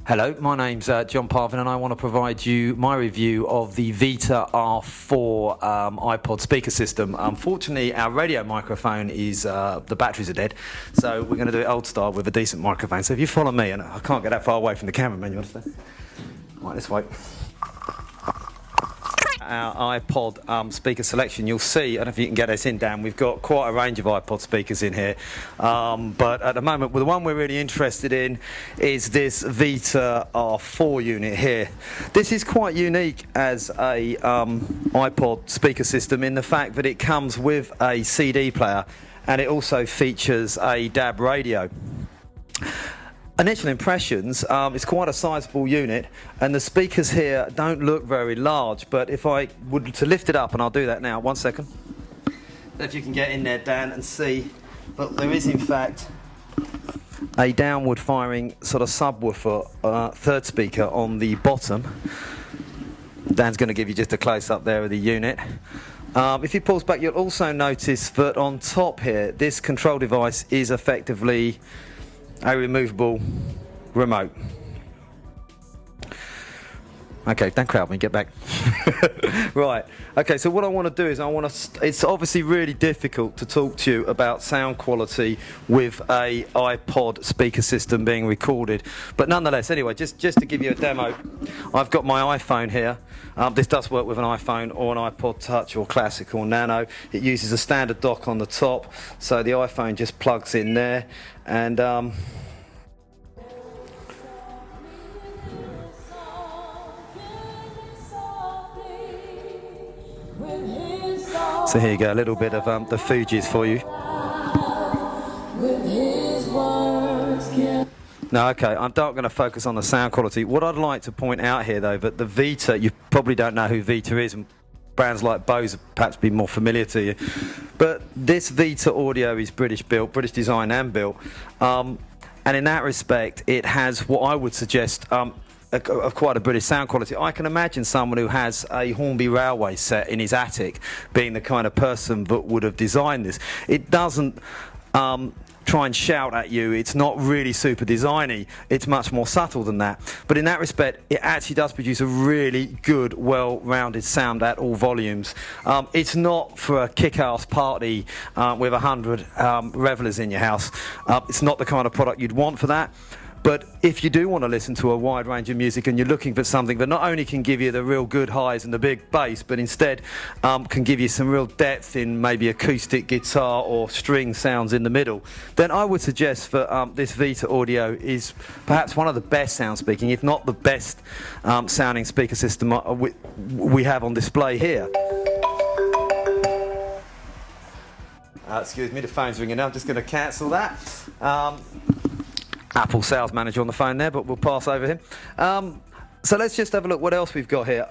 Hello, my name's John Parvin and I want to provide you my review of the Vita R4 iPod speaker system. Unfortunately, our radio microphone is, the batteries are dead, so we're going to do it old style with a decent microphone. So if you follow me, and I can't get that far away from the cameraman, you understand? Right, let's wait. Our iPod speaker selection, you'll see, I don't know if you can get this in, Dan, we've got quite a range of iPod speakers in here, but at the moment, the one we're really interested in is this Vita R4 unit here. This is quite unique as a iPod speaker system in the fact that it comes with a CD player and it also features a DAB radio. Initial impressions, it's quite a sizable unit and the speakers here don't look very large, but if I would to lift it up, and I'll do that now, 1 second. If you can get in there, Dan, and see that there is in fact a downward firing sort of subwoofer third speaker on the bottom. Dan's going to give you just a close up there of the unit. If you pause back, you'll also notice that on top here this control device is effectively a removable remote. Okay, don't crowd me, get back. Right, okay, so what I want to do is it's obviously really difficult to talk to you about sound quality with a iPod speaker system being recorded, but nonetheless, anyway, just to give you a demo, I've got my iPhone here. This does work with an iPhone or an iPod Touch or Classic or Nano. It uses a standard dock on the top, so the iPhone just plugs in there, and so here you go, a little bit of the Fugees for you. No, okay, I'm not going to focus on the sound quality. What I'd like to point out here, though, that the Vita, you probably don't know who Vita is, and brands like Bose have perhaps be more familiar to you, but this Vita audio is British built, British designed and built, and in that respect, it has what I would suggest quite a British sound quality. I can imagine someone who has a Hornby Railway set in his attic being the kind of person that would have designed this. It doesn't try and shout at you. It's not really super designy. It's much more subtle than that. But in that respect, it actually does produce a really good, well-rounded sound at all volumes. It's not for a kick-ass party with 100 revelers in your house. It's not the kind of product you'd want for that. But if you do want to listen to a wide range of music and you're looking for something that not only can give you the real good highs and the big bass, but instead can give you some real depth in maybe acoustic guitar or string sounds in the middle, then I would suggest that this Vita audio is perhaps one of the best sound speaking, if not the best sounding speaker system we have on display here. Excuse me, the phone's ringing now. I'm just going to cancel that. Apple sales manager on the phone there, but we'll pass over him. So let's just have a look what else we've got here.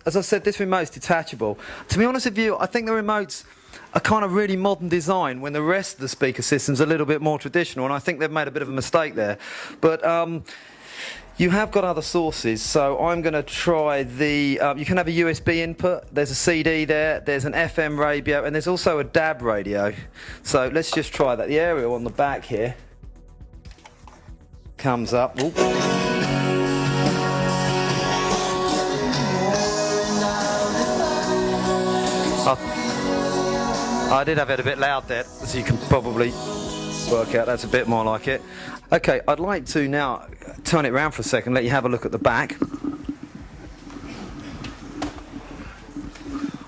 As I said, this remote's detachable. To be honest with you, I think the remote's a kind of really modern design when the rest of the speaker system's a little bit more traditional, and I think they've made a bit of a mistake there. But you have got other sources, so I'm going to try the... you can have a USB input, there's a CD there, there's an FM radio, and there's also a DAB radio. So let's just try that. The aerial on the back here comes up. I did have it a bit loud there, so you can probably work out that's a bit more like it. Okay, I'd like to now turn it around for a second, let you have a look at the back.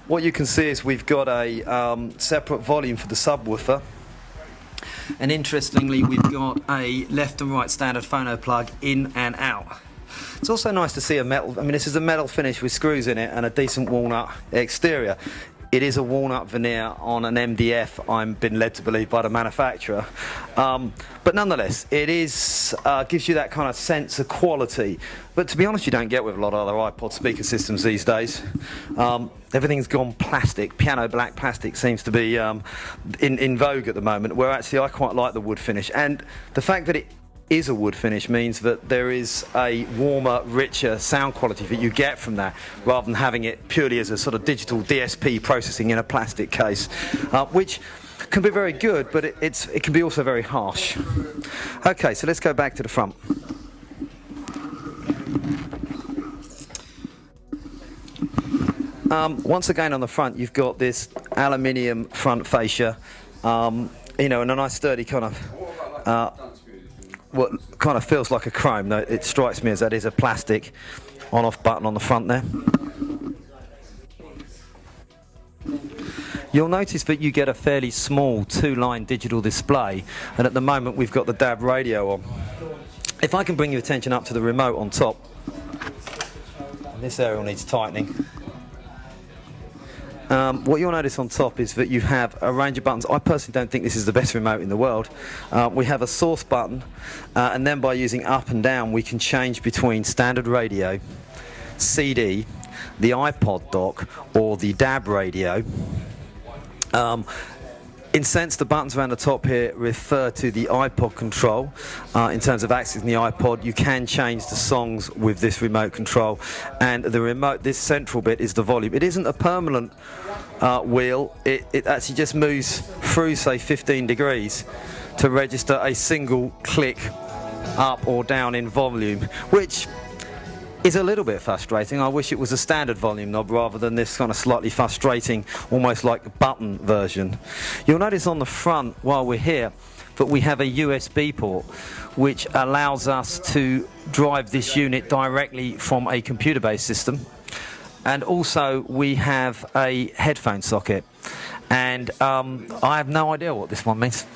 What you can see is we've got a separate volume for the subwoofer. And interestingly, we've got a left and right standard phono plug in and out. It's also nice to see a metal, I mean, this is a metal finish with screws in it and a decent walnut exterior. It is a walnut veneer on an MDF, I'm been led to believe, by the manufacturer. But nonetheless, it is gives you that kind of sense of quality. But to be honest, you don't get with a lot of other iPod speaker systems these days. Everything's gone plastic. Piano black plastic seems to be in vogue at the moment, where actually I quite like the wood finish. And the fact that it is a wood finish means that there is a warmer, richer sound quality that you get from that, rather than having it purely as a sort of digital DSP processing in a plastic case, which can be very good, but it can be also very harsh. Okay, so let's go back to the front. Once again on the front you've got this aluminium front fascia, you know, and a nice sturdy kind of what kind of feels like a chrome, though it strikes me as that is a plastic on-off button on the front there. You'll notice that you get a fairly small two-line digital display, and at the moment we've got the DAB radio on. If I can bring your attention up to the remote on top, this area needs tightening. What you'll notice on top is that you have a range of buttons. I personally don't think this is the best remote in the world. We have a source button, and then by using up and down we can change between standard radio, CD, the iPod dock, or the DAB radio. In sense, the buttons around the top here refer to the iPod control. In terms of accessing the iPod, you can change the songs with this remote control, and the remote, this central bit, is the volume. It isn't a permanent wheel. It actually just moves through, say, 15 degrees to register a single click up or down in volume, which is a little bit frustrating. I wish it was a standard volume knob rather than this kind of slightly frustrating, almost like button version. You'll notice on the front, while we're here, that we have a USB port which allows us to drive this unit directly from a computer-based system, and also we have a headphone socket, and I have no idea what this one means.